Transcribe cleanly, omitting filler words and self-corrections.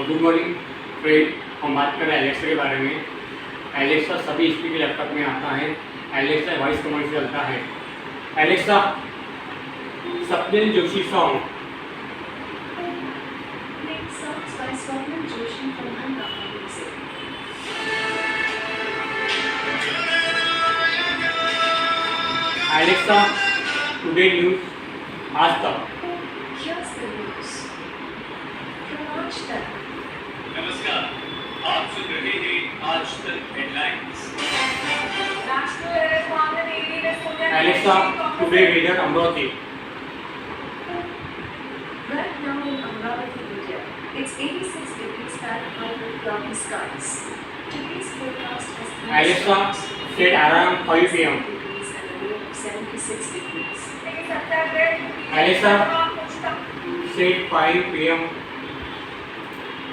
Good morning friend, हम बात कर रहे हैं एलेक्सा के बारे में। एलेक्सा सभी स्पीड के लैपटॉप में आता है। एलेक्सा वॉइस कमांड से चलता है। Alexa Swapnil Joshi song. Alexa today news Aaj Tak. नमस्कार, आप सुन रहे हैं Aaj Tak headlines. Alexa today weather Amravati. Right now in Amravati, India, it's 86 degrees Fahrenheit with cloudy skies. Today's forecast has Alexa, set alarm 5 p.m. degrees and a low of 76 degrees. Alexa, set 5 p.m.